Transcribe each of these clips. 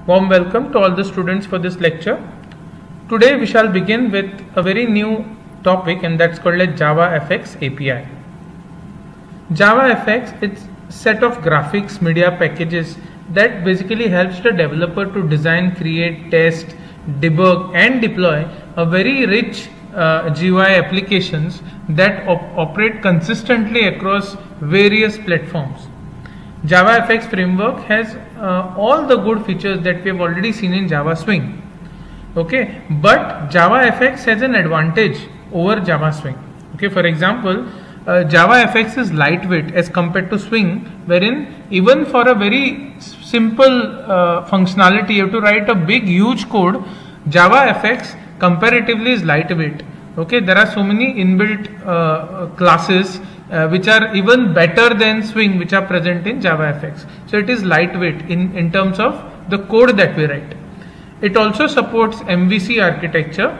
Warm welcome to all the students for this lecture. Today we shall begin with a very new topic, and that's called as JavaFX API. JavaFX is a set of graphics media packages that basically helps the developer to design, create, test, debug and deploy a very rich GUI applications that operate consistently across various platforms. JavaFX framework has all the good features that we have already seen in Java Swing. Okay, but JavaFX has an advantage over Java Swing. Okay, for example, JavaFX is lightweight as compared to Swing, wherein even for a very simple functionality you have to write a big huge code. JavaFX comparatively is lightweight. Okay, there are so many inbuilt classes which are even better than Swing, which are present in JavaFX. So it is lightweight in terms of the code that we write. It also supports MVC architecture.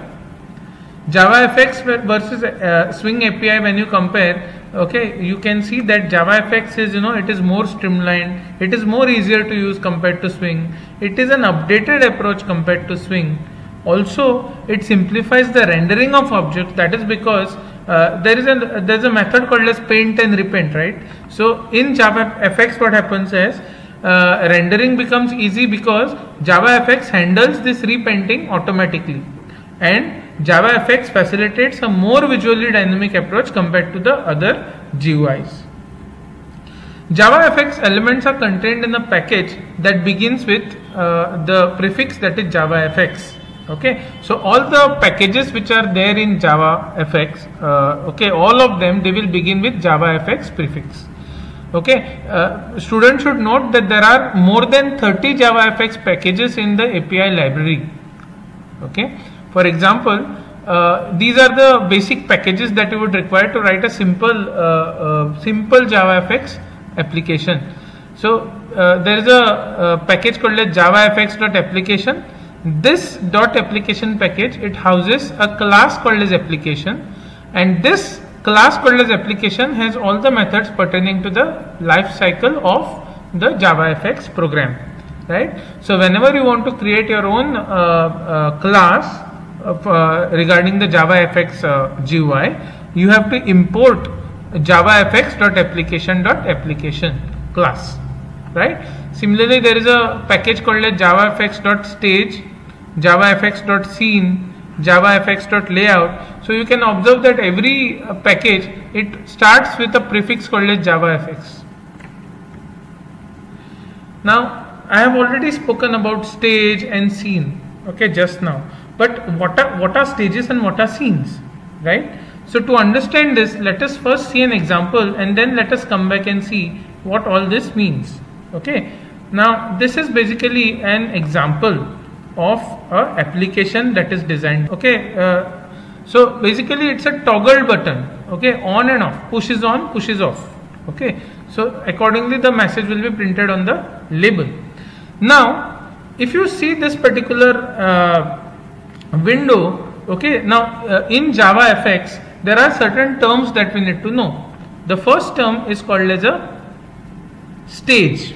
JavaFX versus Swing API, when you compare, okay, you can see that JavaFX is, it is more streamlined, it is more easier to use compared to Swing, it is an updated approach compared to Swing. Also, it simplifies the rendering of objects. That is because there's a method called as paint and repaint, right? So in JavaFX what happens is rendering becomes easy because JavaFX handles this repainting automatically, and JavaFX facilitates a more visually dynamic approach compared to the other GUIs. JavaFX elements are contained in a package that begins with the prefix that is JavaFX. Okay, so all the packages which are there in JavaFX, okay, all of them, they will begin with JavaFX prefix. Okay, students should note that there are more than 30 JavaFX packages in the API library. Okay, for example, these are the basic packages that you would require to write a simple JavaFX application. So there is a package called as JavaFX.application. This .application package, it houses a class called as application, and this class called as application has all the methods pertaining to the life cycle of the JavaFX program, right? So whenever you want to create your own class regarding the JavaFX GUI, you have to import JavaFX.application.application class, right? Similarly, there is a package called as JavaFX.stage, JavaFX.scene, JavaFX.layout. So you can observe that every package, it starts with a prefix called as JavaFX. Now I have already spoken about stage and scene, okay, just now. But what are stages and what are scenes, right? So to understand this, let us first see an example and then let us come back and see what all this means. Okay, now this is basically an example of a application that is designed. Okay, so basically it's a toggle button. Okay, on and off, pushes on, pushes off. Okay, so accordingly the message will be printed on the label. Now if you see this particular window, okay, now in JavaFX there are certain terms that we need to know. The first term is called as a stage.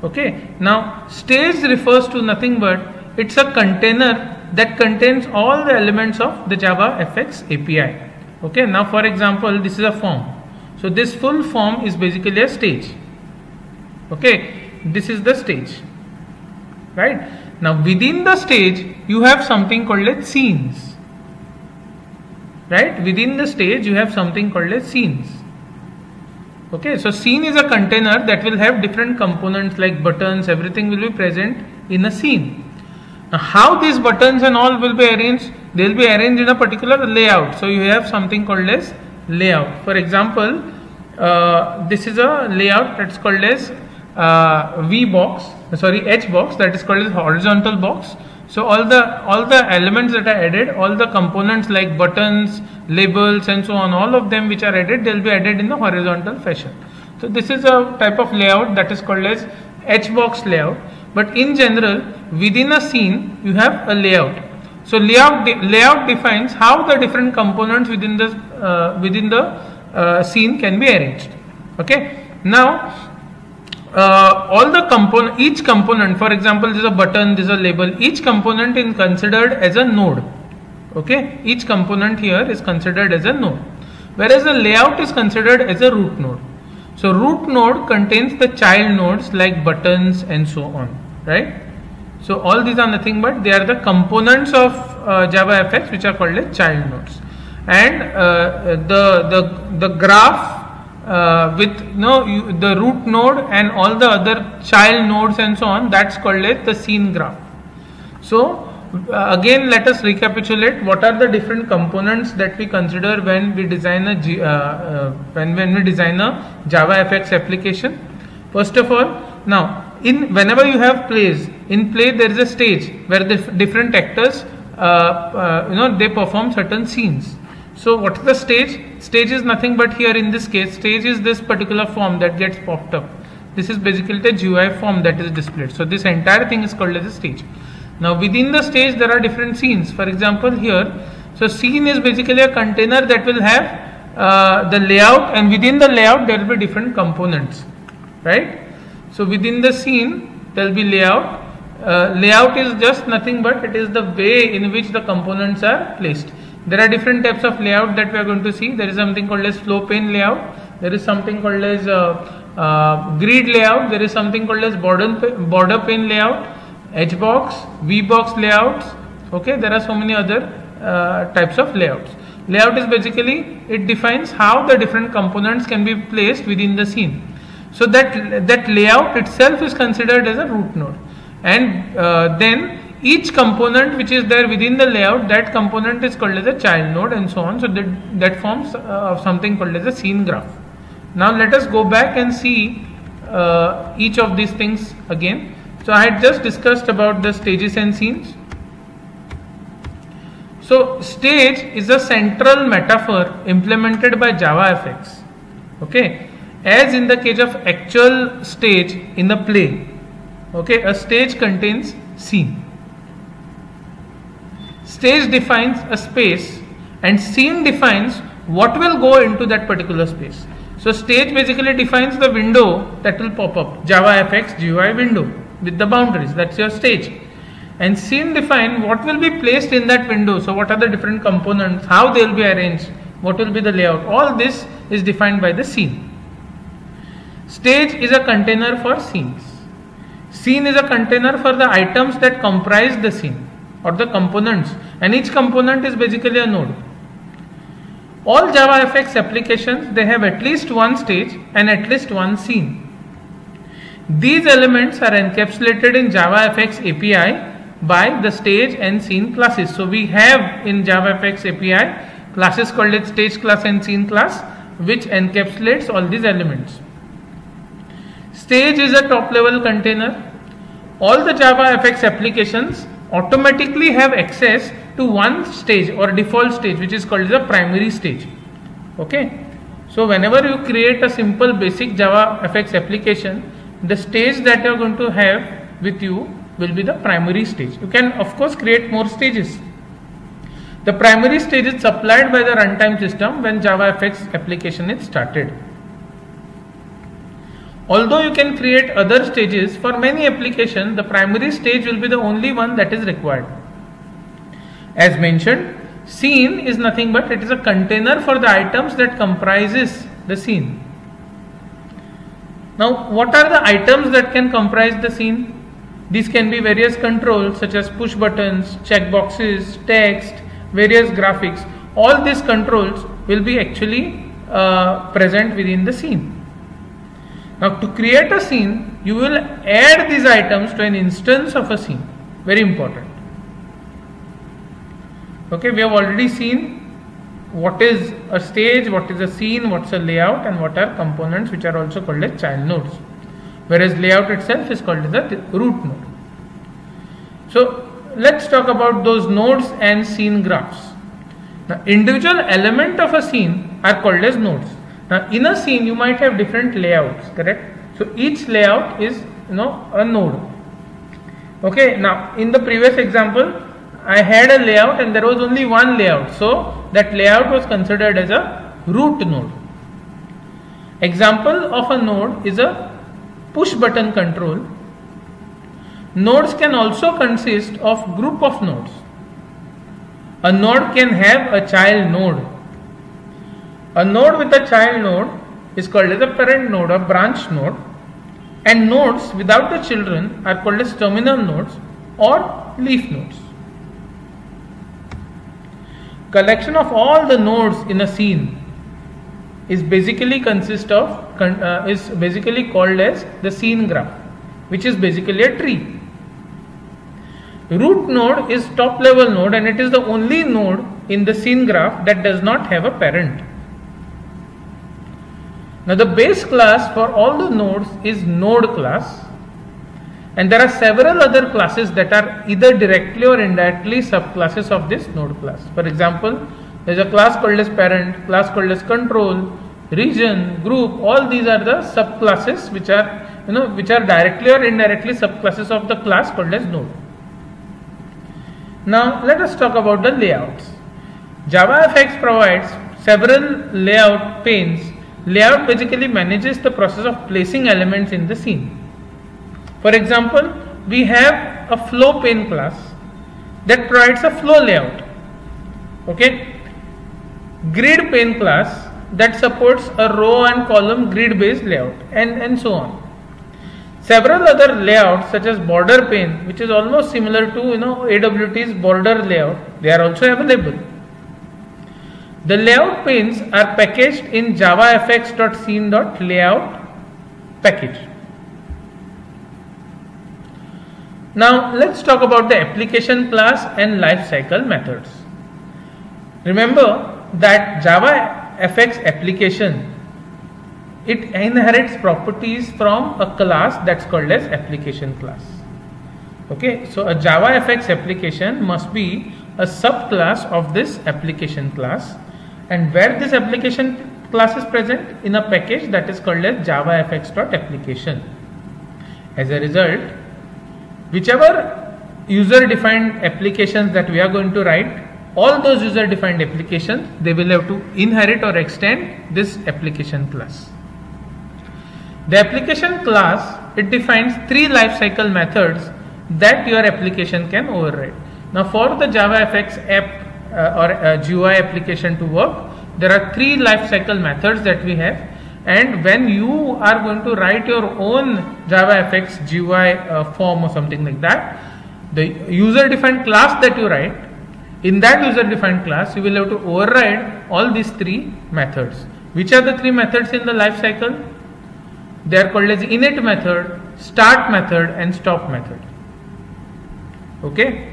Okay, now stage refers to nothing but it's a container that contains all the elements of the JavaFX API. Okay, now for example, this is a form. So this full form is basically a stage. Okay, this is the stage, right? Now within the stage you have something called as scenes, right? Within the stage you have something called as scenes. Okay, so scene is a container that will have different components like buttons, everything will be present in a scene. Now how these buttons and all will be arranged? They will be arranged in a particular layout. So you have something called as layout. For example, this is a layout that's called as H box, that is called as horizontal box. So all the elements that are added, all the components like buttons, labels and so on, all of them which are added, they will be added in the horizontal fashion. So this is a type of layout that is called as H box layout. But in general, within a scene you have a layout. So layout defines how the different components within the scene can be arranged. Okay, now all the component, each component, for example, this is a button, this is a label, each component is considered as a node. Okay, each component here is considered as a node, whereas the layout is considered as a root node. So root node contains the child nodes like buttons and so on, right? So all these are nothing but they are the components of JavaFX which are called as child nodes, and the graph with the root node and all the other child nodes and so on, that's called as the scene graph. So again, let us recapitulate what are the different components that we consider when we design a when we design a JavaFX application. First of all, now whenever you have plays, in play there is a stage where the different actors they perform certain scenes. So what is the stage? Stage is nothing but, here in this case, stage is this particular form that gets popped up. This is basically the GUI form that is displayed. So this entire thing is called as a stage. Now within the stage there are different scenes. For example here, so scene is basically a container that will have the layout, and within the layout there will be different components, right? So within the scene there will be layout. Layout is just nothing but it is the way in which the components are placed. There are different types of layout that we are going to see. There is something called as flow pane layout. There is something called as grid layout. There is something called as border pane layout, edge box, V box layouts. Okay, there are so many other types of layouts. Layout is basically, it defines how the different components can be placed within the scene. So that layout itself is considered as a root node, and then each component which is there within the layout, that component is called as a child node and so on. So that forms something called as a scene graph. Now let us go back and see each of these things again. So I had just discussed about the stages and scenes. So stage is a central metaphor implemented by JavaFX. Okay, as in the case of actual stage in the play. Okay, a stage contains scene. Stage defines a space and scene defines what will go into that particular space. So stage basically defines the window that will pop up, JavaFX GUI window with the boundaries, that's your stage. And scene define what will be placed in that window. So what are the different components, how they will be arranged, what will be the layout, all this is defined by the scene. Stage is a container for scenes. Scene is a container for the items that comprise the scene, or the components, and each component is basically a node. All JavaFX applications, they have at least one stage and at least one scene. These elements are encapsulated in JavaFX API by the stage and scene classes. So we have in JavaFX API classes called as stage class and scene class, which encapsulates all these elements. Stage is a top level container. All the JavaFX applications automatically have access to one stage or default stage, which is called the primary stage. Okay, so whenever you create a simple basic JavaFX application, the stage that you are going to have with you will be the primary stage. You can of course create more stages. The primary stage is supplied by the runtime system when JavaFX application is started. Although you can create other stages, for many applications the primary stage will be the only one that is required. As mentioned, scene is nothing but it is a container for the items that comprises the scene. Now what are the items that can comprise the scene? These can be various controls such as push buttons, checkboxes, text, various graphics. All these controls will be actually present within the scene. Now to create a scene, you will add these items to an instance of a scene. Very important. Okay, we have already seen what is a stage, what is a scene, what's a layout, and what are components, which are also called as child nodes. Whereas layout itself is called as the root node. So let's talk about those nodes and scene graphs. Now individual element of a scene are called as nodes. Now in a scene you might have different layouts, correct? So each layout is a node. Okay, now in the previous example I had a layout and there was only one layout, so that layout was considered as a root node. Example of a node is a push button control, nodes can also consist of group of nodes. A node can have a child node. A node with a child node is called as a parent node or branch node, and nodes without the children are called as terminal nodes or leaf nodes. Collection of all the nodes in a scene is basically called as the scene graph, which is basically a tree. Root node is top level node, and it is the only node in the scene graph that does not have a parent. Now the base class for all the nodes is node class, and there are several other classes that are either directly or indirectly subclasses of this node class. For example, there is a class called as parent, class called as control, region, group. All these are the subclasses which are directly or indirectly subclasses of the class called as node. Now let us talk about the layouts. JavaFX provides several layout panes. Layout basically manages the process of placing elements in the scene. For example, we have a flow pane class that provides a flow layout. Okay, grid pane class that supports a row and column grid based layout, and so on. Several other layouts such as border pane, which is almost similar to AWT's border layout, they are also available. The layout panes are packaged in javafx.scene.layout package. Now let's talk about the application class and lifecycle methods. Remember that JavaFX application, it inherits properties from a class that's called as application class. Okay, so a JavaFX application must be a subclass of this application class, and where this application class is present in a package that is called as javafx.application. As a result, whichever user defined applications that we are going to write, all those user defined applications, they will have to inherit or extend this application class. The application class, it defines three lifecycle methods that your application can override. Now for the JavaFX app or GUI application to work, there are three lifecycle methods that we have, and when you are going to write your own JavaFX GUI form or something like that, the user defined class that you write, in that user defined class you will have to override all these three methods. Which are the three methods in the lifecycle? They are called as init method, start method, and stop method. Okay.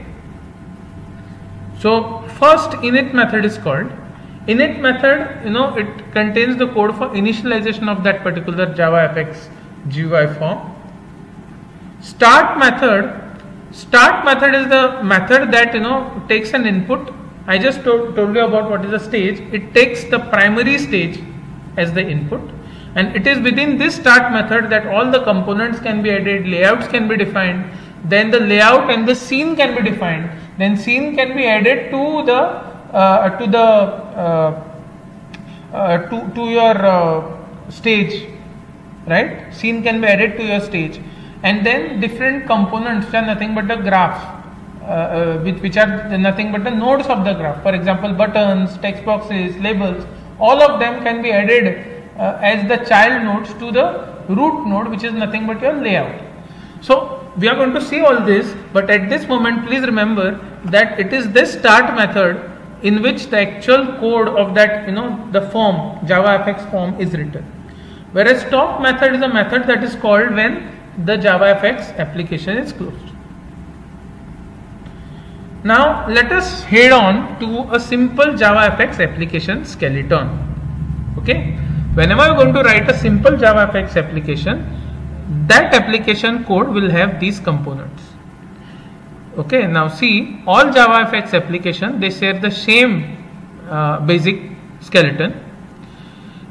So first init method is called. Init method, it contains the code for initialization of that particular JavaFX GUI form. Start method is the method that takes an input. I just told you about what is a stage. It takes the primary stage as the input, and it is within this start method that all the components can be added, layouts can be defined, then the layout and the scene can be defined, then scene can be added to your stage, right? Scene can be added to your stage, and then different components which are nothing but the graph, which are nothing but the nodes of the graph. For example, buttons, text boxes, labels, all of them can be added as the child nodes to the root node, which is nothing but your layout. So we are going to see all this, but at this moment please remember that it is this start method in which the actual code of that the form, JavaFX form, is written, whereas stop method is a method that is called when the JavaFX application is closed. Now let us head on to a simple JavaFX application skeleton. Okay, whenever you are going to write a simple JavaFX application, that application code will have these components. Okay, now see, all JavaFX application, they share the same basic skeleton.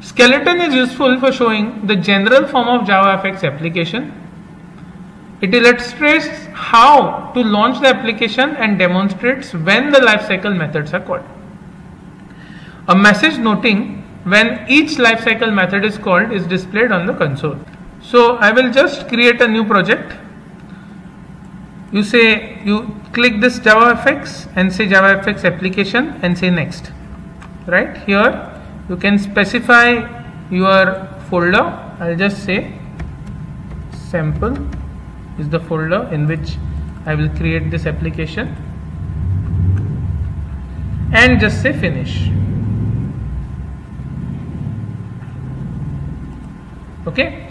Skeleton is useful for showing the general form of JavaFX application. It illustrates how to launch the application and demonstrates when the lifecycle methods are called. A message noting when each lifecycle method is called is displayed on the console. So I will just create a new project. You click this JavaFX and say JavaFX application and say next. Right here you can specify your folder. I'll just say sample is the folder in which I will create this application, and just say finish. Okay.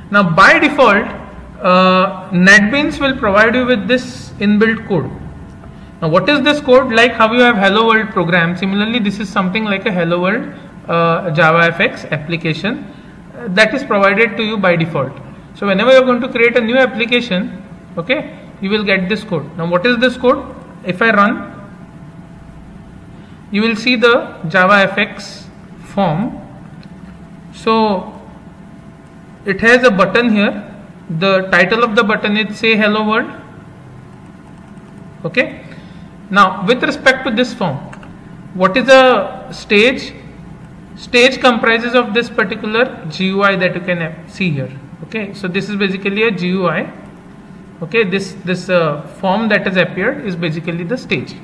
Now by default NetBeans will provide you with this inbuilt code. Now what is this code? Like how you have Hello World program, similarly this is something like a Hello World JavaFX application that is provided to you by default. So whenever you are going to create a new application, okay, you will get this code. Now what is this code? If I run, you will see the JavaFX form. So it has a button here. The title of the button is say hello world. Okay. Now with respect to this form, what is a stage? Stage comprises of this particular GUI that you can see here. Okay, so this is basically a GUI. Okay, this form that has appeared is basically the stage.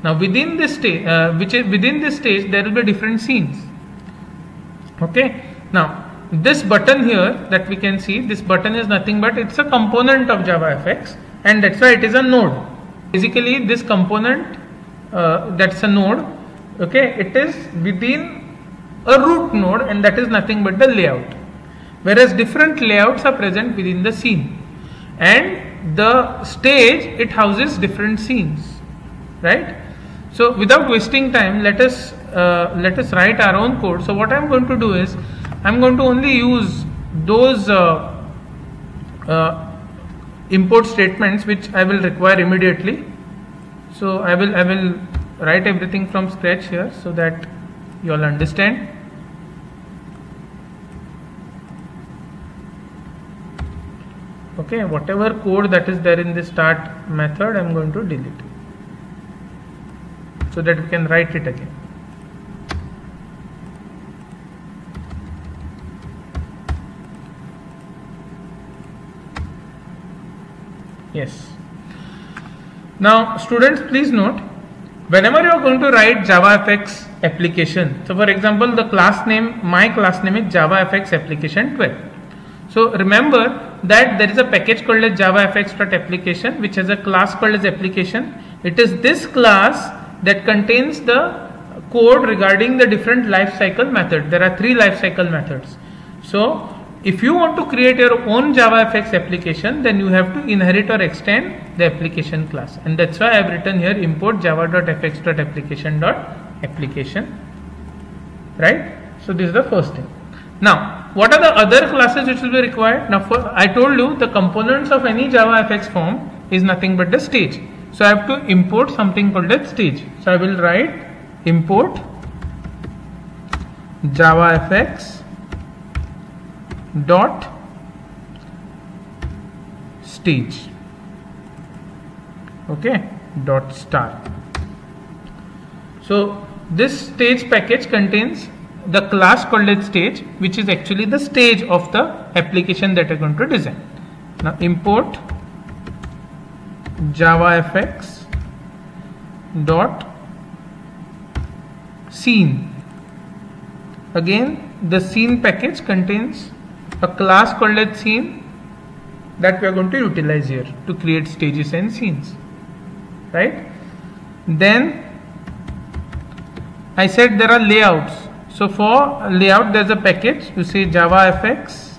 Now within this stage, within this stage, there will be different scenes. Okay. Now this button here that we can see, this button is nothing but it's a component of JavaFX, and that's why it is a node. Basically this component that's a node, okay, it is within a root node, and that is nothing but the layout, whereas different layouts are present within the scene, and the stage, it houses different scenes, right? So without wasting time, let us write our own code. So what I'm going to do is I'm going to only use those import statements which I will require immediately. So I will write everything from scratch here so that you all understand. Okay, whatever code that is there in the start method, I'm going to delete so that we can write it again. Yes. Now students, please note, whenever you are going to write JavaFX application, so for example the class name, my class name is JavaFX application 12. So remember that there is a package called as JavaFX.application which has a class called as application. It is this class that contains the code regarding the different lifecycle methods. There are 3 lifecycle methods. So if you want to create your own JavaFX application, then you have to inherit or extend the application class, and that's why I have written here import java.fx.application.application, right? So this is the first thing. Now what are the other classes which will be required? Now I told you the components of any JavaFX form is nothing but the stage. So I have to import something called as stage. So I will write import JavaFX dot stage, okay, dot star. So this stage package contains the class called as stage, which is actually the stage of the application that you're going to design. Now import JavaFX dot scene. Again, the scene package contains a class called as scene that we are going to utilize here to create stages and scenes, right? Then I said there are layouts. So for layout there is a package, you say JavaFX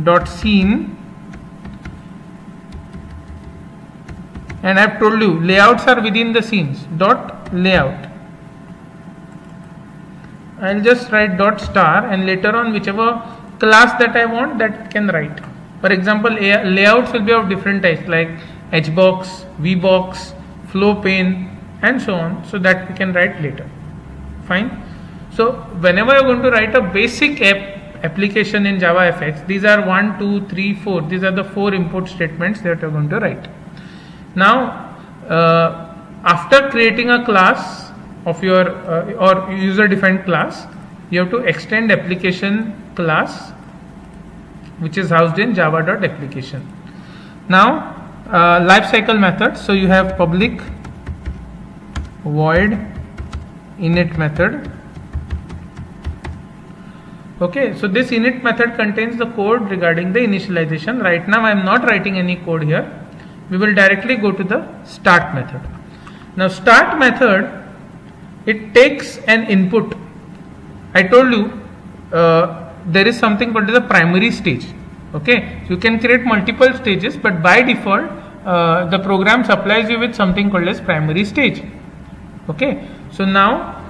dot scene, and I have told you layouts are within the scenes, dot layout. I'll just write dot star, and later on whichever class that I want, that can write. For example, layouts will be of different types like hbox, vbox, flow pane, and so on. So that we can write later. Fine. So whenever you're going to write a basic application in JavaFX, these are 1, 2, 3, 4. These are the 4 import statements that you're going to write. Now, after creating a class of your or user defined class, you have to extend application class which is housed in java.application. Now lifecycle method. So you have public void init method. Okay, so this init method contains the code regarding the initialization. Right now I am not writing any code here. We will directly go to the start method. Now start method, it takes an input. I told you there is something called the primary stage. Okay, so you can create multiple stages, but by default the program supplies you with something called as primary stage. Okay, so now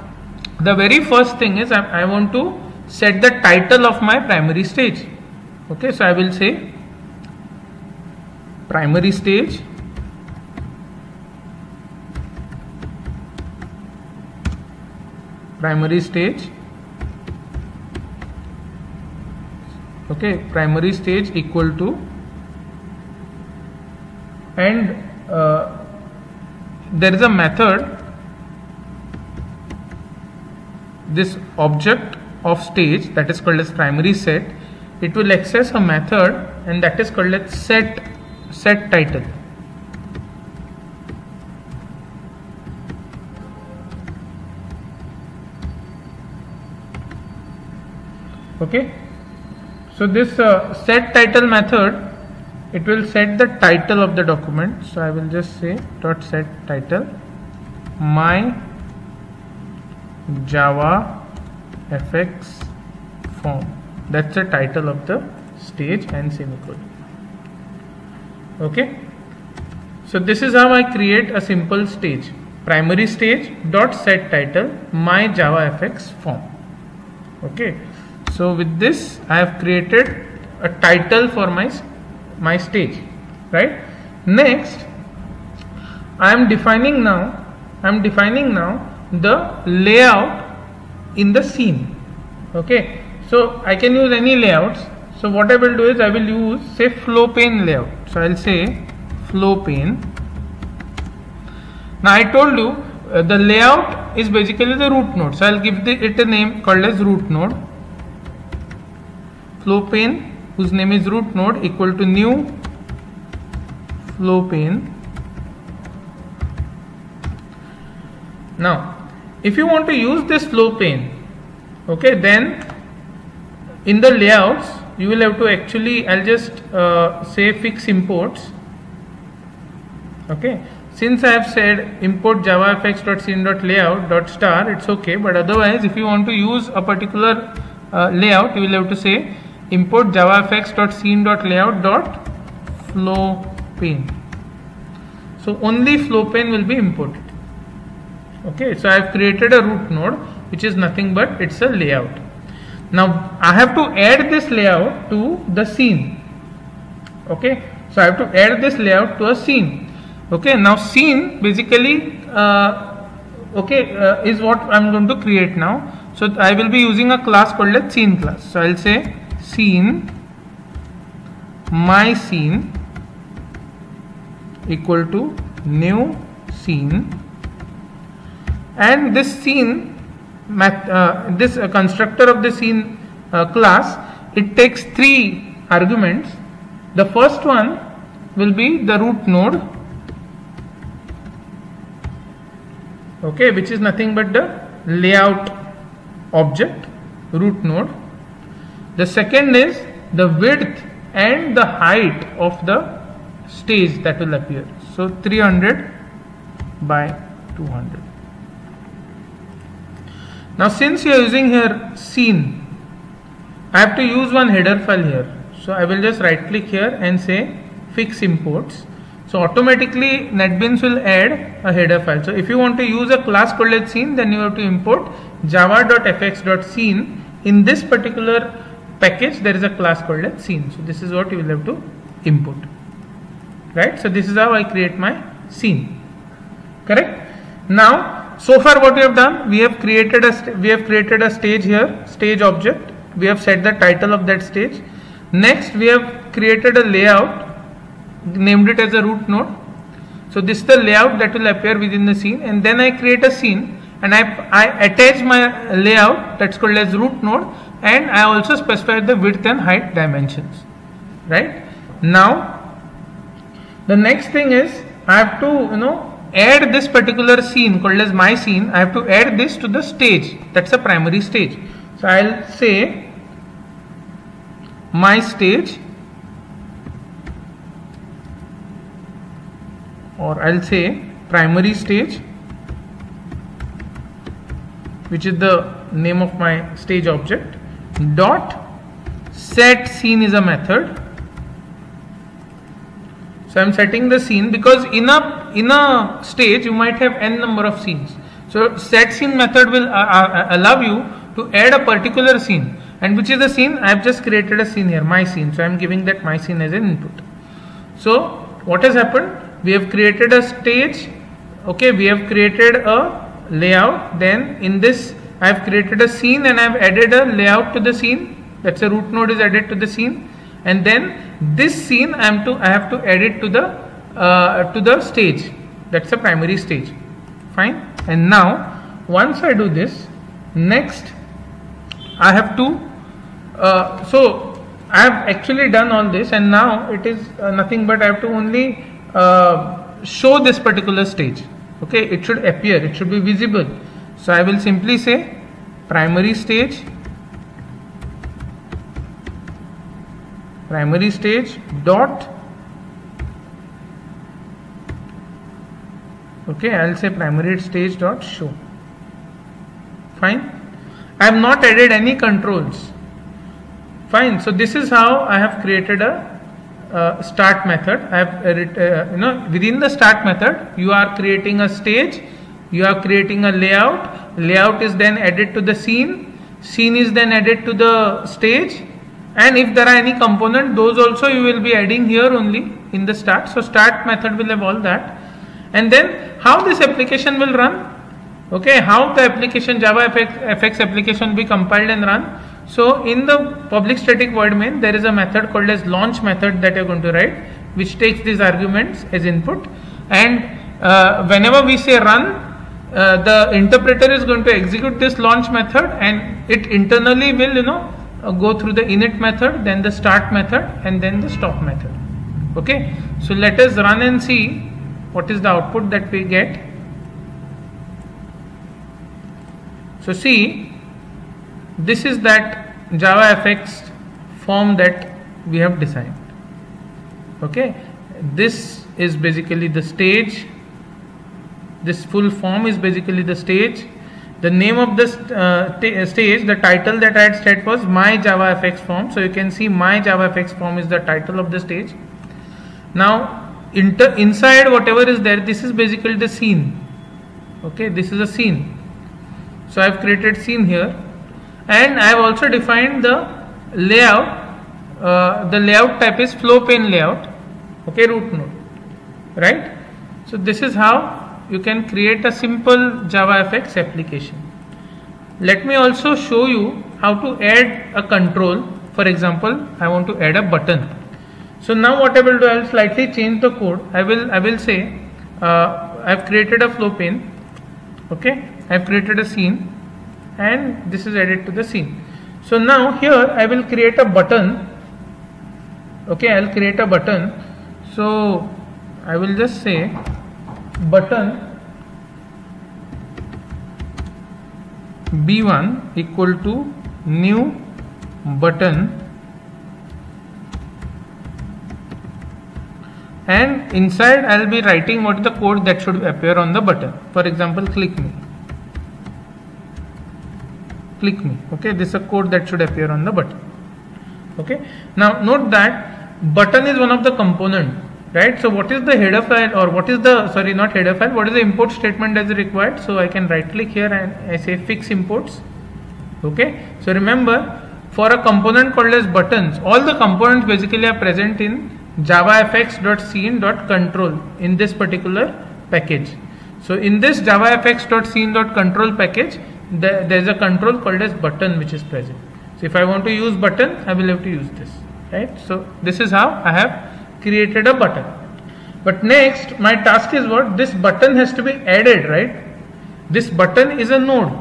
the very first thing is I want to set the title of my primary stage. Okay, so I will say primary stage okay, primary stage equal to, and there is a method, this object of stage, that is called as primary set. It will access a method and that is called as set title. Okay, so this set title method, it will set the title of the document. So I will just say dot set title my Java FX form. That's the title of the stage and semicolon. Okay, so this is how I create a simple stage. Primary stage dot set title my Java FX form. Okay, so with this I have created a title for my stage, right? Next I am defining now the layout in the scene. Okay, so I can use any layouts. So what I will do is I will use, say, flow pane layout. So I will say flow pane. Now I told you the layout is basically the root node, so I will give it a name called as root node. Flow pane whose name is root node equal to new flow pane. Now if you want to use this flow pane, okay, then in the layouts you will have to actually, I'll just say fix imports. Okay, since I have said import javafx.scene.layout.star, it's okay, but otherwise if you want to use a particular layout, you will have to say import javafx.scene.layout.flowPane. So only flow pane will be imported. Okay, so I have created a root node which is nothing but it's a layout. Now I have to add this layout to the scene. Okay, so I have to add this layout to a scene. Okay, now scene basically is what I'm going to create now. So I will be using a class called as scene class. So I'll say scene my scene equal to new scene, and this scene this constructor of the scene class, it takes 3 arguments. The first one will be the root node, okay, which is nothing but the layout object, root node. The second is the width and the height of the stage that will appear. So 300 by 200. Now since you are using here scene, I have to use one header file here. So I will just right click here and say fix imports. So automatically NetBeans will add a header file. So if you want to use a class called as scene, then you have to import java.fx.scene. In this particular package there is a class called as scene. So this is what you will have to import, right? So this is how I create my scene, correct? Now so far what we have done, we have created a stage here, stage object. We have set the title of that stage. Next we have created a layout, named it as a root node. So this is the layout that will appear within the scene, and then I create a scene and I attach my layout that's called as root node, and I also specify the width and height dimensions. right? Now the next thing is I have to add this particular scene called as my scene. I have to add this to the stage. That's a primary stage. So I'll say my stage, or I'll say primary stage, which is the name of my stage object, dot set scene is a method. So I'm setting the scene because in a stage you might have n number of scenes. So set scene method will allow you to add a particular scene. And which is the scene? I have just created a scene here, my scene. So I am giving that my scene as an input. So what has happened? We have created a stage. Okay, we have created a layout. Then in this I have created a scene and I have added a layout to the scene. That's a root node is added to the scene. And then this scene I have to add it to the stage. That's a primary stage. Fine. And now once I do this, next I have to so I have actually done all this, and now it is nothing but I have to only show this particular stage. Okay, it should appear, it should be visible. So I will simply say primary stage dot, okay, I'll say primary stage dot show. Fine. I have not added any controls. Fine. So this is how I have created a start method. I have within the start method you are creating a stage, you are creating a layout. Layout is then added to the scene. Scene is then added to the stage. And if there are any component, those also you will be adding here only in the start. So start method will have all that. And then how this application will run? Okay, how the application JavaFX application will be compiled and run. So in the public static void main, there is a method called as launch method that you are going to write, which takes these arguments as input. And whenever we say run, the interpreter is going to execute this launch method, and it internally will go through the init method, then the start method, and then the stop method. Okay, so let us run and see what is the output that we get. So see, this is that JavaFX form that we have designed. Okay, this is basically the stage. This full form is basically the stage. The name of this stage, the title that I had set was my JavaFX form. So you can see my JavaFX form is the title of the stage. Now inside whatever is there, this is basically the scene. Okay, this is a scene. So I have created scene here, and I have also defined the layout. The layout type is flow pane layout. Okay, root node, right? So this is how you can create a simple JavaFX application. Let me also show you how to add a control. For example, I want to add a button. So now what I will do, I will slightly change the code. I will say I have created a flow pane. Okay, I have created a scene, and this is added to the scene. So now here I will create a button. Okay, I will create a button. So I will just say button b1 equal to new button, and inside I will be writing what is the code that should appear on the button. For example, click me. Okay, this is a code that should appear on the button. Okay, now note that button is one of the component, right? So what is the header file, or what is the, sorry, not header file, what is the import statement that is required? So I can right click here and I say fix imports. Okay, so remember, for a component called as buttons, all the components basically are present in javafx.scene.control in this particular package. So in this javafx.scene.control package, there is a control called as button which is present. So if I want to use button, I will have to use this, right? So this is how I have created a button. But next my task is what? This button has to be added, right? This button is a node.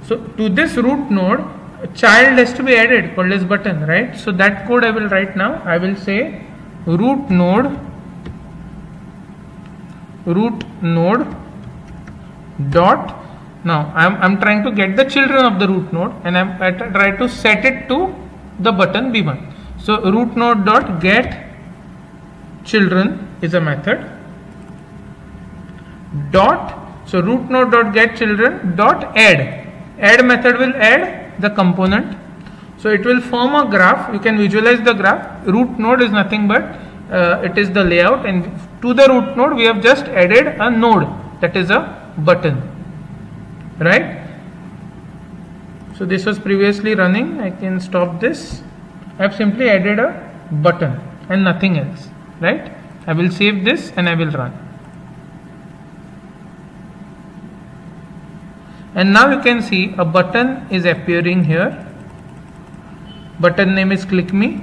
So to this root node, child has to be added called as button, right? So that code I will write now. I will say root node dot. Now I'm trying to get the children of the root node, and I try to set it to the button b1. So root node dot get children is a method. Dot, so root node dot get children dot add method will add the component. So it will form a graph. You can visualize the graph. Root node is nothing but it is the layout, and to the root node we have just added a node, that is a button, right? So this was previously running. I can stop this. I have simply added a button and nothing else, right? I will save this and I will run. And now you can see a button is appearing here. Button name is click me,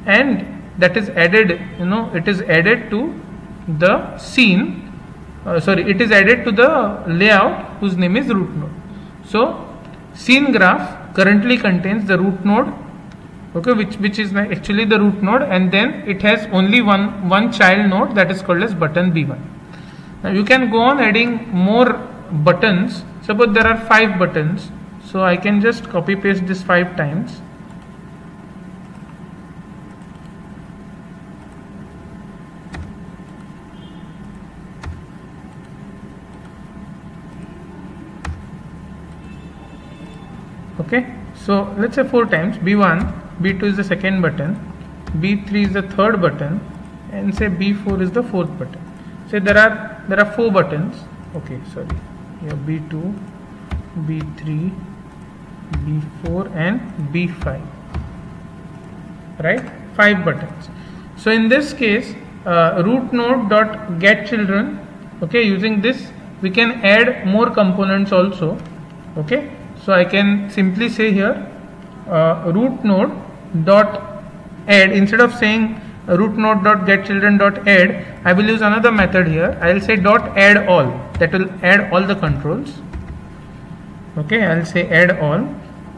and that is added, it is added to the scene. It is added to the layout whose name is root node. So scene graph currently contains the root node, okay, which is actually the root node, and then it has only one child node, that is called as button b1. Now you can go on adding more buttons. Suppose there are 5 buttons, so I can just copy paste this 5 times. Okay, so let's say 4 times. B1, B2 is the second button, B3 is the third button, and say B4 is the fourth button. Say there are 4 buttons. Okay, sorry. Here B2, B3, B4 and B5. Right? 5 buttons. So in this case, root node dot get children. Okay, using this we can add more components also. Okay. So I can simply say here root node dot add. Instead of saying root node dot get children dot add, I will use another method here. I will say dot add all. That will add all the controls. Okay, I will say add all,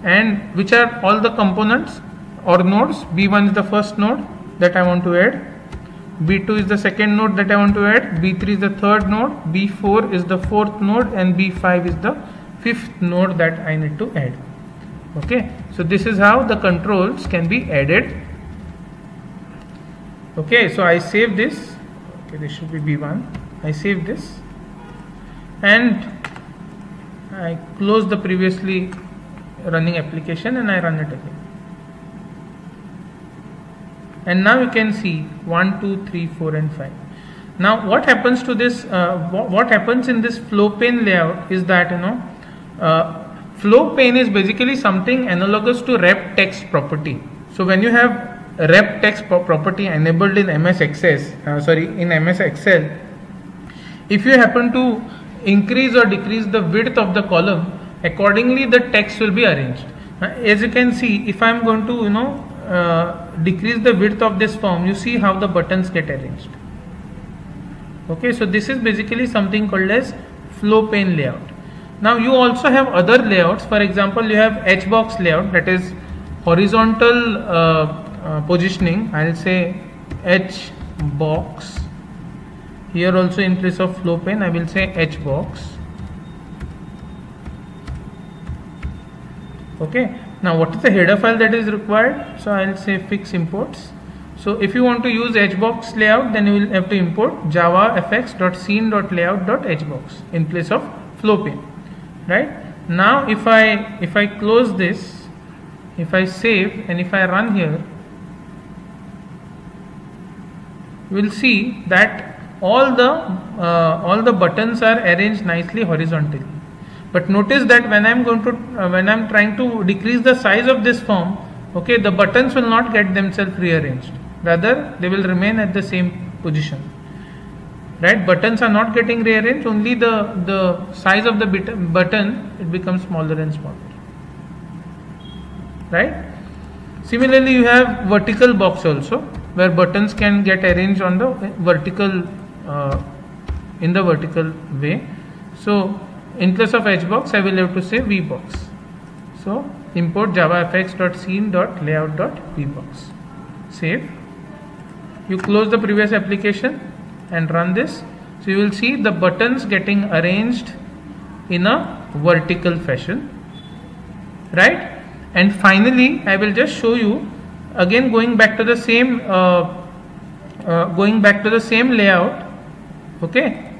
and which are all the components or nodes. B1 is the first node that I want to add. B2 is the second node that I want to add. B3 is the third node. B4 is the fourth node, and B5 is the fifth node that I need to add. Okay, so this is how the controls can be added. Okay, so I save this. Okay, this should be B1. I save this and I close the previously running application and I run it again. And now you can see 1, 2, 3, 4 and 5. Now what happens to this, what happens in this flow pane layout is that, flow pane is basically something analogous to rep text property. So when you have rep text property enabled in MS Excel, if you happen to increase or decrease the width of the column, accordingly the text will be arranged. As you can see, if I am going to decrease the width of this form, you see how the buttons get arranged. Okay, so this is basically something called as flow pane layout. Now you also have other layouts. For example, you have H box layout, that is horizontal positioning. I'll say H box. Here also in place of flow pane I will say H box. Okay, now what is the header file that is required? So I'll say fix imports. So if you want to use HBox layout, then you will have to import javafx.scene.layout.hbox in place of flow pane. Right? Now if I close this, if I save and if I run here, you will see that all the buttons are arranged nicely horizontally. But notice that when I'm trying to decrease the size of this form, okay, the buttons will not get themselves rearranged. Rather, they will remain at the same position. Right? Buttons are not getting rearranged. Only the size of the button, it becomes smaller and smaller. Right? Similarly, you have vertical box also, where buttons can get arranged on the vertical in the vertical way. So in place of H box, I will have to say V box. So import javafx.scene.layout.vbox. Save. You close the previous application and run this. So you will see the buttons getting arranged in a vertical fashion, right? And finally, I will just show you again going back to the same layout. Okay,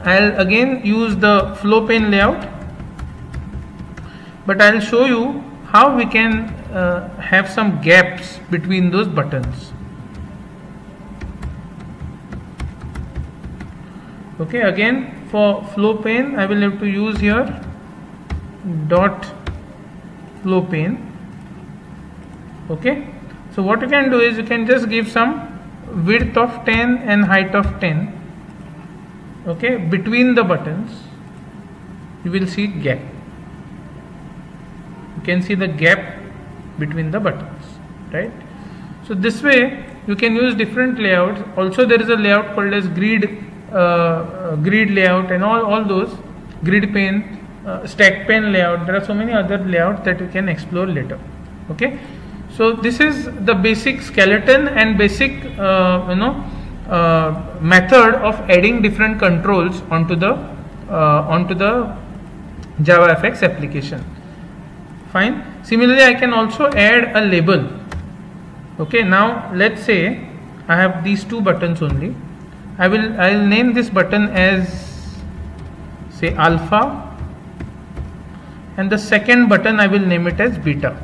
I'll again use the flow pane layout, but I'll show you how we can have some gaps between those buttons. Okay, again for flow pane I will have to use here dot flow pane. Okay, so what you can do is you can just give some width of 10 and height of 10. Okay, between the buttons you will see gap. You can see the gap between the buttons, right? So this way you can use different layouts. Also there is a layout called as grid layout and all those, grid pane, stack pane layout. There are so many other layouts that you can explore later. Okay, so this is the basic skeleton and basic method of adding different controls onto the JavaFX application. Fine. Similarly, I can also add a label. Okay, now let's say I have these two buttons only. I'll name this button as, say, alpha, and the second button I will name it as beta.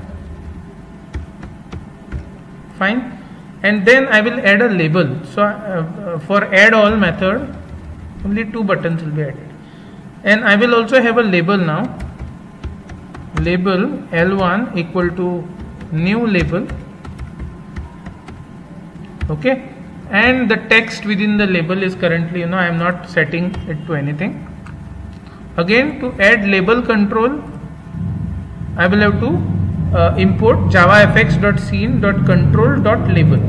Fine. And then I will add a label. So for add all method only two buttons will be added, and I will also have a label now. Label L1 equal to new label. Okay, and the text within the label is currently, I am not setting it to anything. Again, to add label control I will have to import javafx.scene.control.label.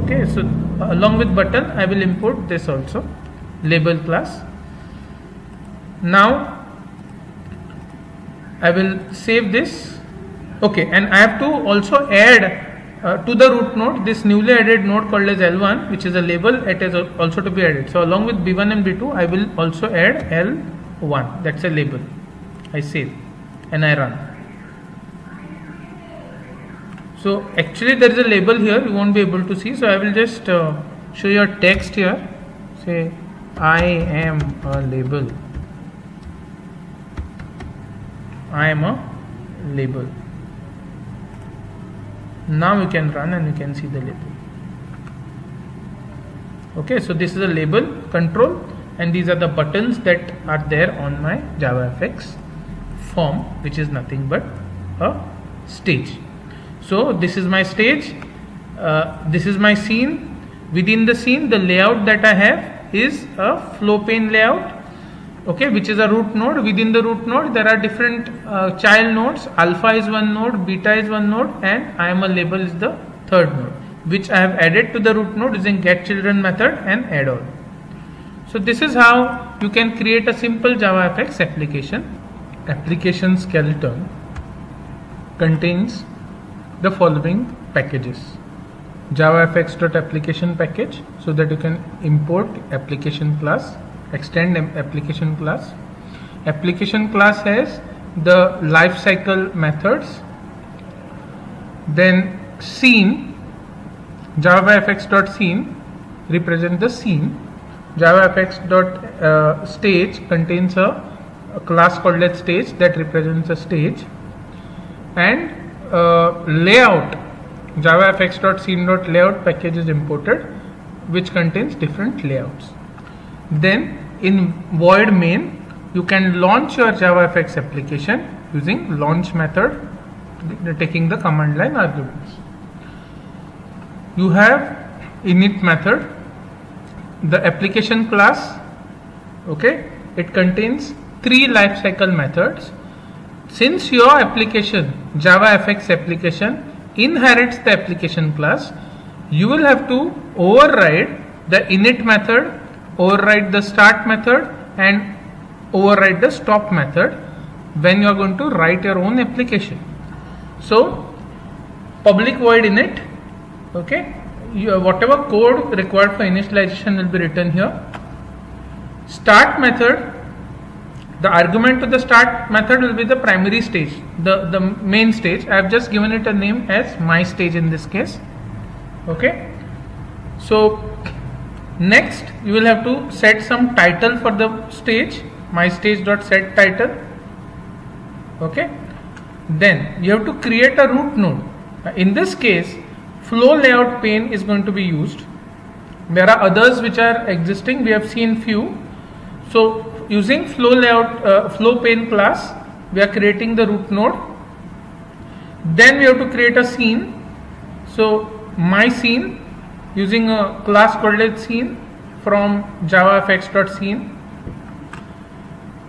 Okay, so along with button I will import this also, label class. Now I will save this. Okay, and I have to also add to the root node this newly added node called as L1, which is a label. It is also to be added. So along with B1 and B2 I will also add L1, that's a label. I save and I run. So actually there is a label here, you won't be able to see, so I will just show your text here. Say I am a label. I am a label. Now you can run and you can see the label. Okay, so this is a label control and these are the buttons that are there on my JavaFX form, which is nothing but a stage. So this is my stage, this is my scene. Within the scene, the layout that I have is a flow pane layout, okay, which is a root node. Within the root node there are different child nodes. Alpha is one node, beta is one node, and I am a label is the third node, which I have added to the root node using getChildren method and add all. So this is how you can create a simple JavaFX application. Application skeleton contains the following packages: javafx.application package, so that you can import application class, extend application class. Application class has the lifecycle methods. Then scene, javafx.scene represent the scene. javafx.stage contains a class called as stage that represents a stage. And layout, javafx.scene.layout package is imported, which contains different layouts. Then in void main you can launch your JavaFX application using launch method, taking the command line arguments. You have init method, the application class, okay, it contains 3 lifecycle methods. Since your application, JavaFX application, inherits the application class, you will have to override the init method, override the start method, and override the stop method when you are going to write your own application. So public void init, okay, whatever code required for initialization will be written here. Start method, the argument to the start method will be the primary stage, the main stage. I have just given it a name as my stage in this case. Okay, so next you will have to set some title for the stage, my stage.set title. Okay, then you have to create a root node. In this case, flow layout pane is going to be used. There are others which are existing, we have seen few. So using flow layout, flow pane class, we are creating the root node. Then we have to create a scene. So my scene, using a class called scene from javafx.scene.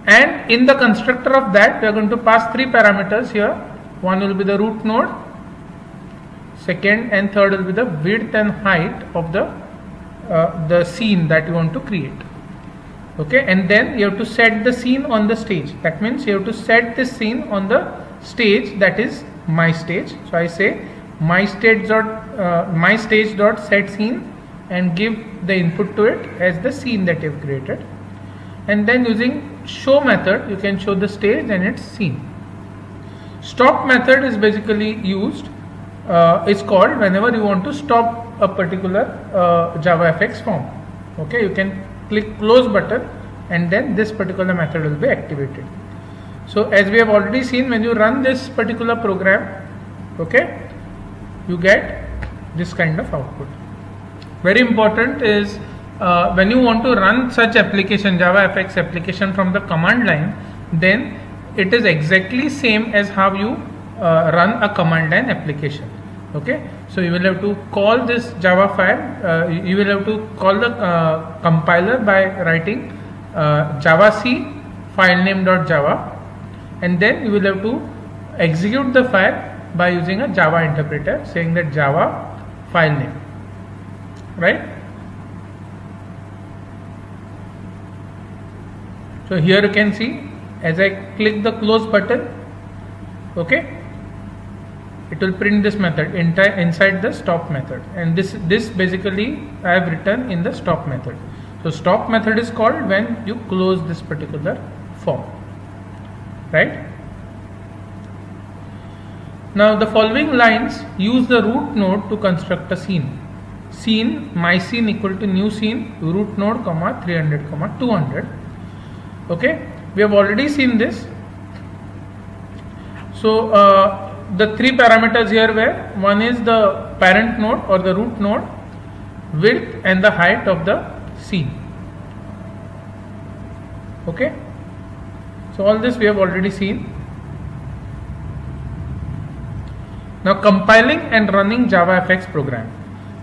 And in the constructor of that, we are going to pass three parameters here. One will be the root node, second and third will be the width and height of the scene that you want to create. Okay, and then you have to set the scene on the stage. That means you have to set this scene on the stage, that is my stage. So I say my stage dot set scene and give the input to it as the scene that you have created. And then using show method, you can show the stage and its scene. Stop method is basically used, is called whenever you want to stop a particular JavaFX form. Okay, you can click close button and then this particular method will be activated. So as we have already seen, when you run this particular program, okay, you get this kind of output. Very important is when you want to run such application, JavaFX application from the command line, then it is exactly same as how you run a command line application. Okay, so you will have to call this Java file, you will have to call the compiler by writing javac filename.java, and then you will have to execute the file by using a Java interpreter saying that Java filename, right? So here you can see, as I click the close button, okay, it will print this method inside the stop method, and this basically I have written in the stop method. So stop method is called when you close this particular form, right? Now the following lines use the root node to construct a scene. Scene, my scene equal to new scene, root node comma 300 comma 200. Okay, we have already seen this. So the three parameters here were, one is the parent node or the root node, width and the height of the scene. Okay, so all this we have already seen. Now compiling and running JavaFX program.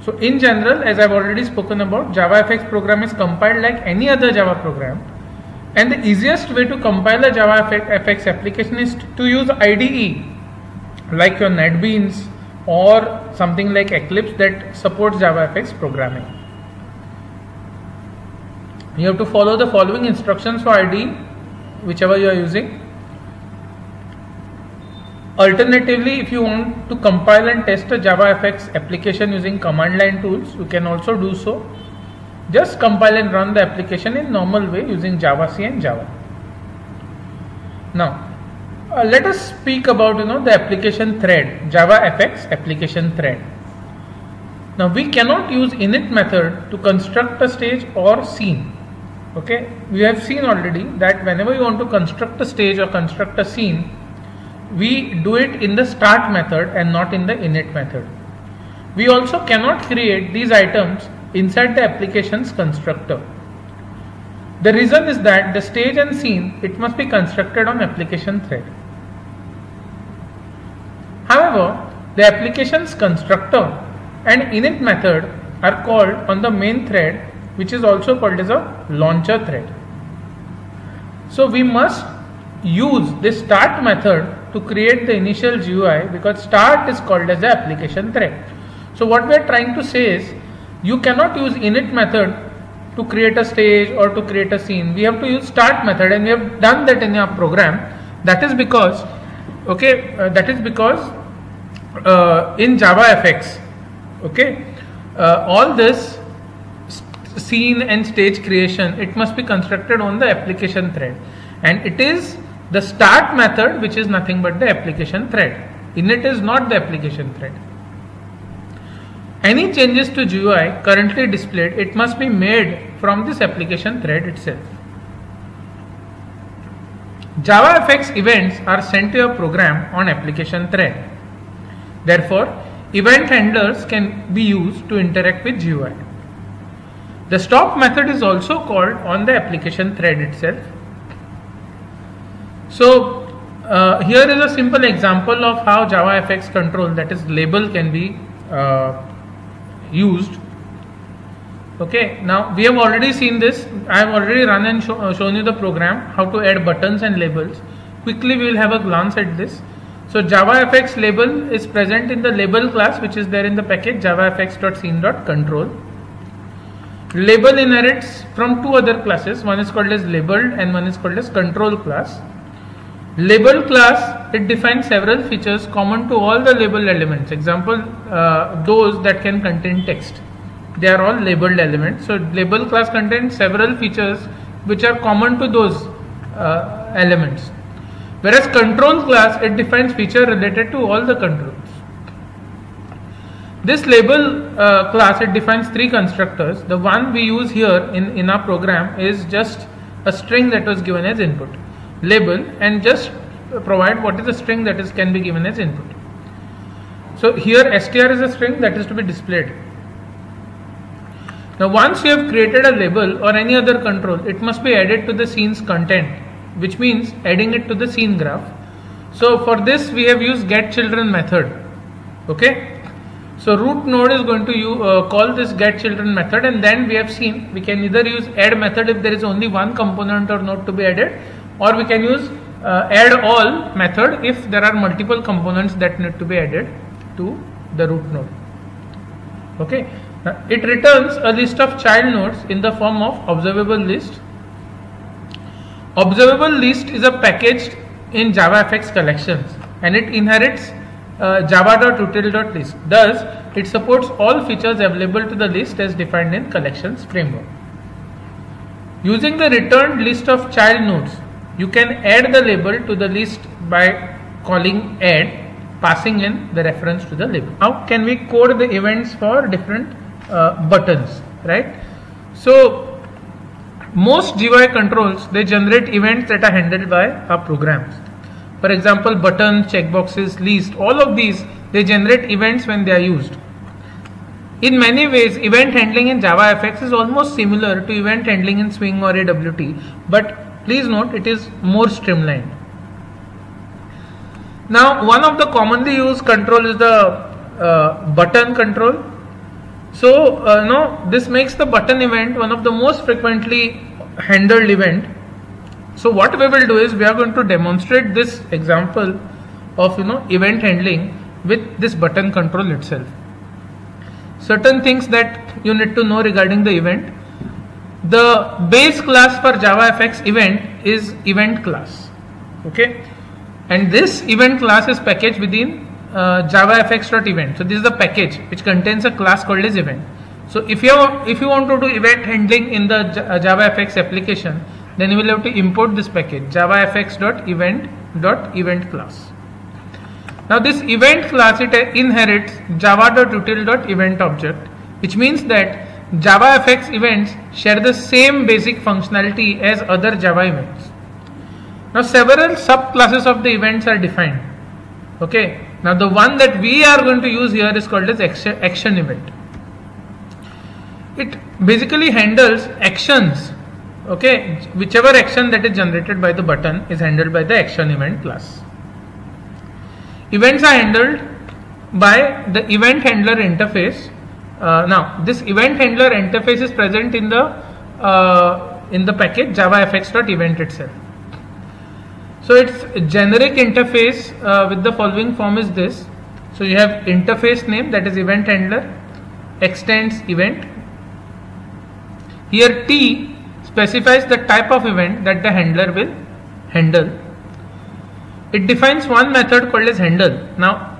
So in general, as I have already spoken about, JavaFX program is compiled like any other Java program. And the easiest way to compile a JavaFX application is to use IDE like your NetBeans or something like Eclipse that supports JavaFX programming. You have to follow the following instructions for IDE, whichever you are using. Alternatively, if you want to compile and test a JavaFX application using command line tools, you can also do so. Just compile and run the application in normal way using Javac and Java. Now, let us speak about the application thread, JavaFX application thread. Now we cannot use init method to construct a stage or scene. Okay, we have seen already that whenever you want to construct a stage or construct a scene, we do it in the start method and not in the init method. We also cannot create these items inside the application's constructor. The reason is that the stage and scene, it must be constructed on application thread. However, the application's constructor and init method are called on the main thread, which is also called as a launcher thread. So we must use this start method to create the initial GUI, because start is called as the application thread. So what we are trying to say is, you cannot use init method to create a stage or to create a scene. We have to use start method, and we have done that in our program. That is because, okay, in JavaFX, okay, all this scene and stage creation, it must be constructed on the application thread, and it is the start method which is nothing but the application thread. Init is not the application thread. Any changes to GUI currently displayed, it must be made from this application thread itself. JavaFX events are sent to a program on application thread. Therefore, event handlers can be used to interact with GUI. The stop method is also called on the application thread itself. So here is a simple example of how JavaFX control, that is label, can be used. Okay, now we have already seen this. I have already run and shown you the program how to add buttons and labels. Quickly we will have a glance at this. So JavaFX label is present in the label class, which is there in the package javafx.scene.control. Label inherits from two other classes. One is called as labeled and one is called as control class. Label class, it defines several features common to all the label elements. Example, those that can contain text. They are all labeled elements. So label class contains several features which are common to those elements. Whereas control class, it defines feature related to all the controls. This label class, it defines three constructors. The one we use here in our program is just a string that was given as input. Label, and just provide what is the string that can be given as input. So here str is a string that is to be displayed. Now once you have created a label or any other control, it must be added to the scene's content, which means adding it to the scene graph. So for this we have used getChildren method. Okay, so root node is going to call this getChildren method, and then we have seen we can either use add method if there is only one component or node to be added, or we can use add all method if there are multiple components that need to be added to the root node. Okay, it returns a list of child nodes in the form of observable list. Observable list is a package in JavaFX collections, and it inherits java.util.list. Thus, it supports all features available to the list as defined in collections framework. Using the returned list of child nodes, you can add the label to the list by calling add, passing in the reference to the label. How can we code the events for different buttons, right? So most GUI controls, they generate events that are handled by our programs. For example, buttons, checkboxes, list, all of these, they generate events when they are used. In many ways, event handling in JavaFX is almost similar to event handling in Swing or AWT, but please note it is more streamlined. Now, one of the commonly used control is the button control. So, this makes the button event one of the most frequently handled event. So, what we will do is we are going to demonstrate this example of event handling with this button control itself. Certain things that you need to know regarding the event. The base class for JavaFX event is event class. Okay, and this event class is packaged within javafx.event. So this is the package which contains a class called as event. So if you want to do event handling in the JavaFX application, then you will have to import this package javafx.event class. Now this event class, it inherits java.util.event object, which means that JavaFX events share the same basic functionality as other Java events. Now several subclasses of the events are defined. Okay, now the one that we are going to use here is called as action event. It basically handles actions. Okay, whichever action that is generated by the button is handled by the action event class. Events are handled by the event handler interface. Now this event handler interface is present in the package javafx.event itself. So its generic interface with the following form is this. So you have interface name, that is event handler, extends event. Here T specifies the type of event that the handler will handle. it defines one method called as handle. Now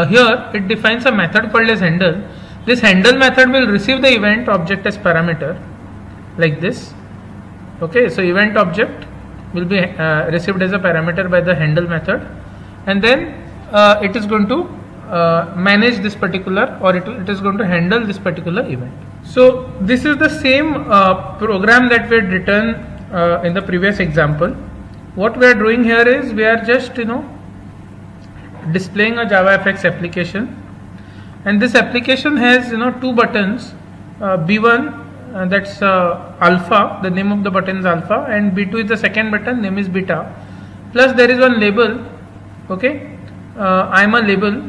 here it defines a method called as handle. This handle method will receive the event object as parameter like this. Okay, so event object will be received as a parameter by the handle method, and then it is going to manage this particular, or it is going to handle this particular event. So this is the same program that we had written in the previous example. What we are doing here is we are just displaying a JavaFX application, and this application has two buttons, B1 that's alpha, the name of the button is alpha, and B2 is the second button, name is beta, plus there is one label. Okay, I am a label.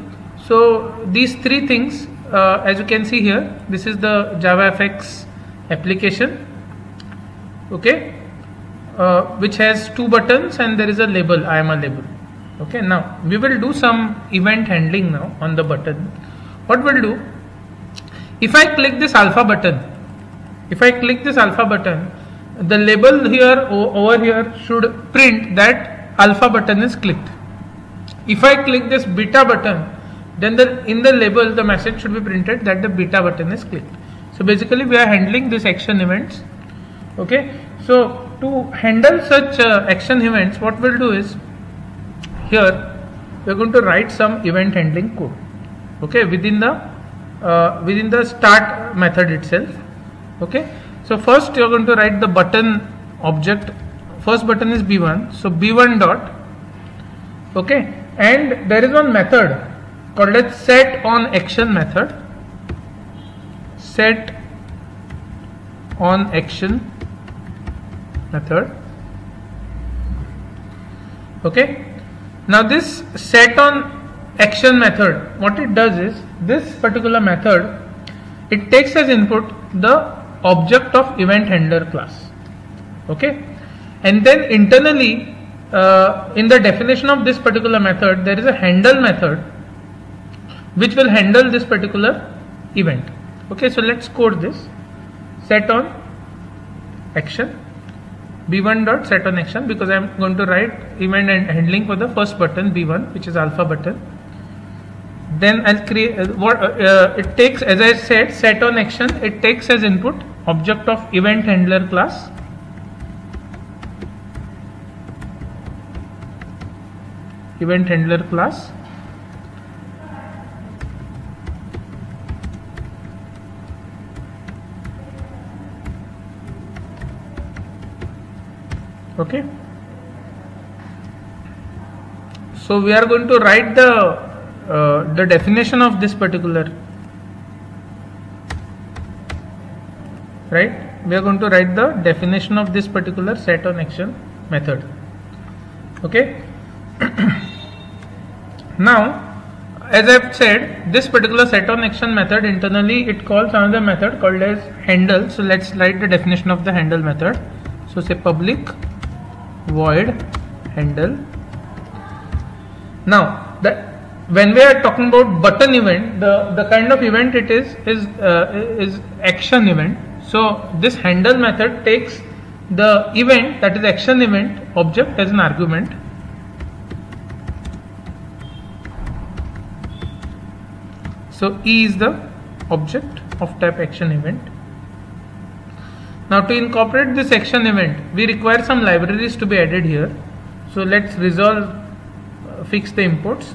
So these three things, as you can see here, this is the JavaFX application, okay, which has two buttons and there is a label, I am a label. Okay, now we will do some event handling now on the button. What we'll do, if I click this alpha button, the label here over here should print that alpha button is clicked. If I click this beta button, then in the label the message should be printed that the beta button is clicked. So basically we are handling these action events. Okay, so to handle such action events, what we'll do is, here we are going to write some event handling code. Okay, within the start method itself. Okay, so first you are going to write the button object. First button is B1, so B1 dot. Okay, and there is one method called as set on action method. Set on action method. Okay, now this set on action method, what it does is, this particular method, it takes as input the object of event handler class. Okay, and then internally in the definition of this particular method there is a handle method which will handle this particular event. Okay, so let's code this. Set on action, B1 dot set on action, because I am going to write event and handling for the first button B1, which is alpha button. Then I'll create it takes, as I said, set on action, it takes as input object of event handler class, event handler class, okay. So we are going to write the definition of this particular, right? We are going to write the definition of this particular set on action method. Okay. Now, as I've said, this particular set on action method, internally it calls another method called as handle. So let's write the definition of the handle method. So say public void handle. Now when we are talking about button event, the kind of event it is action event. So this handle method takes the event, that is action event object, as an argument. So E is the object of type action event. Now to incorporate this action event, we require some libraries to be added here. So let's fix the imports.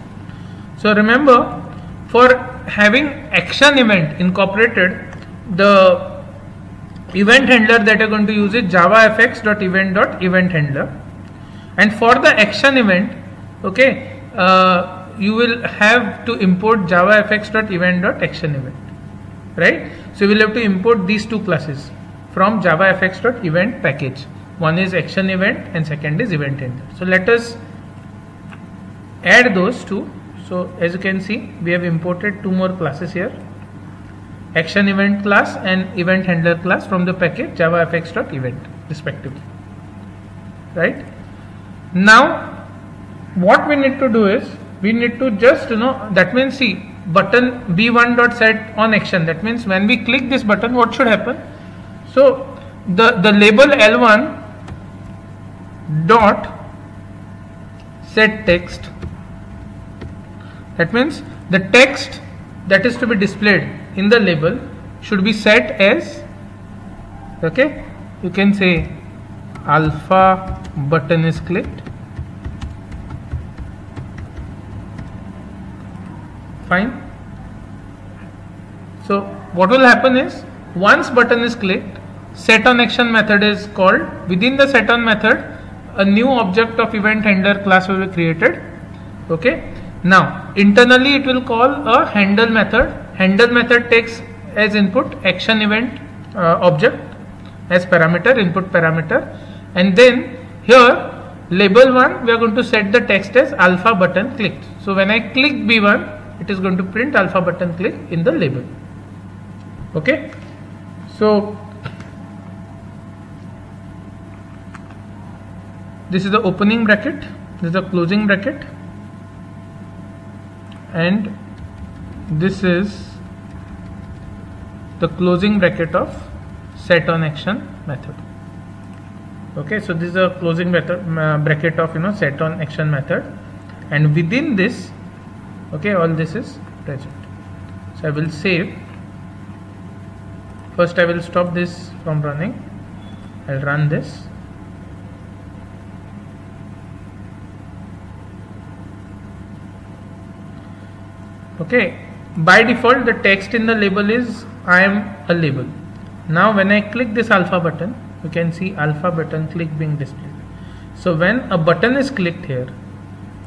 So remember, for having action event incorporated, the event handler that you're going to use is javafx.event.eventhandler, and for the action event, okay, you will have to import javafx.event.actionEvent, right? So you will have to import these two classes from javafx.event package. One is action event and second is event handler. So let us add those two. So as you can see, we have imported two more classes here, action event class and event handler class, from the package javafx.event respectively, right? Now what we need to do is, we need to just that means, see, button b1.set on action, that means when we click this button, what should happen? So the label L1 dot set text. That means the text that is to be displayed in the label should be set as, okay, you can say alpha button is clicked. Fine. So what will happen is, once button is clicked, set on action method is called. Within the set on method, a new object of event handler class will be created. Okay. Now internally it will call a handle method. Handle method takes as input action event object as parameter, input parameter, and then here label 1 we are going to set the text as alpha button clicked. So when I click B1, it is going to print alpha button click in the label. Okay. So this is the opening bracket, this is the closing bracket, and this is the closing bracket of set on action method. Okay, so this is a closing bracket of set on action method, and within this, okay, all this is present. So I will save. First I will stop this from running. I'll run this. Okay, by default the text in the label is I am a label. Now when I click this alpha button, you can see alpha button click being displayed. So when a button is clicked here,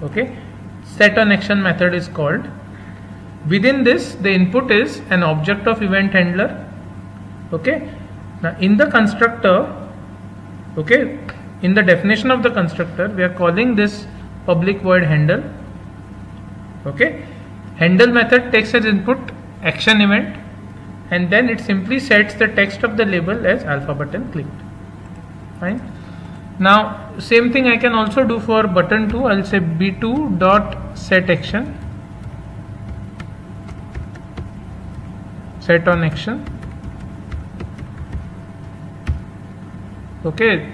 okay, set on action method is called. Within this, the input is an object of event handler. Okay, now in the constructor, okay, in the definition of the constructor, we are calling this public void handle. Okay, handle method takes as input action event, and then it simply sets the text of the label as alpha button clicked. Fine. Now same thing I can also do for button 2. I'll say b2 dot set action, set on action. Okay,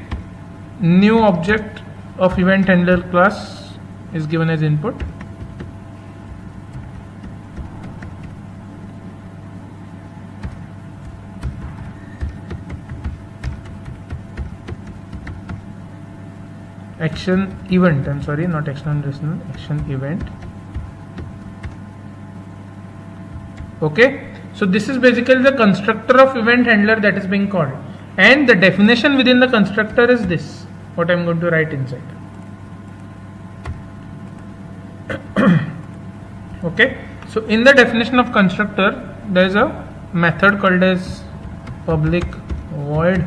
new object of event handler class is given as input. Action event, I'm sorry, not action listener, action event. Okay, so this is basically the constructor of event handler that is being called, and the definition within the constructor is this, what I'm going to write inside. Okay, so in the definition of constructor there is a method called as public void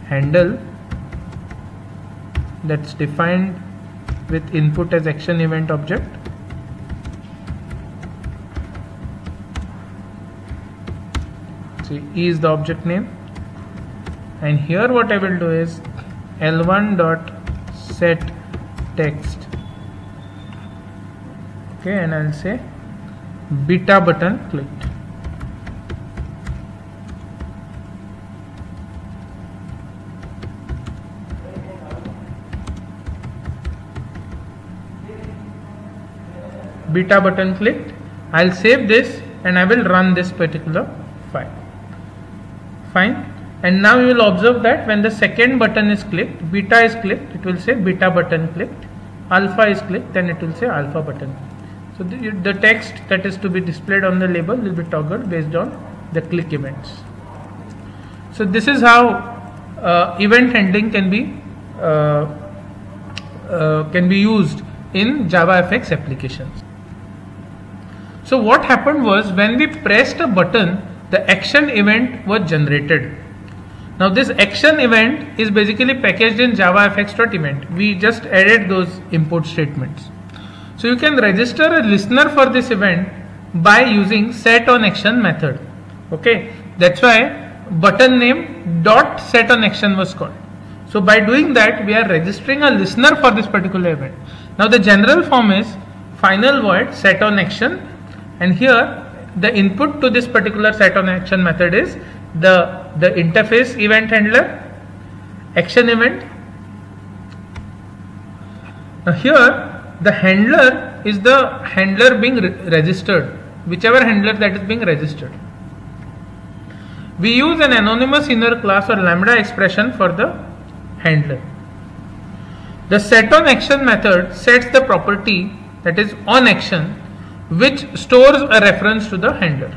handle that's defined with input as action event object. See, E is the object name, and here what I will do is L1 dot set text. Okay, and I'll say beta button clicked. Beta button clicked. I'll save this and I will run this particular file. Fine. And now you will observe that when the second button is clicked, beta is clicked, it will say beta button clicked. Alpha is clicked, then it will say alpha button. So the text that is to be displayed on the label will be toggled based on the click events. So this is how event handling can be used in JavaFX applications. So what happened was, when we pressed a button, the action event was generated. Now this action event is basically packaged in JavaFX.event. We just added those import statements. So you can register a listener for this event by using set on action method. Okay, that's why button name dot set on action was called. So by doing that, we are registering a listener for this particular event. Now the general form is final void set on action, and here the input to this particular set on action method is the interface event handler, action event, Now here the handler is the handler being registered, whichever handler that is being registered. We use an anonymous inner class or lambda expression for the handler. The setOnAction method sets the property that is onAction, which stores a reference to the handler.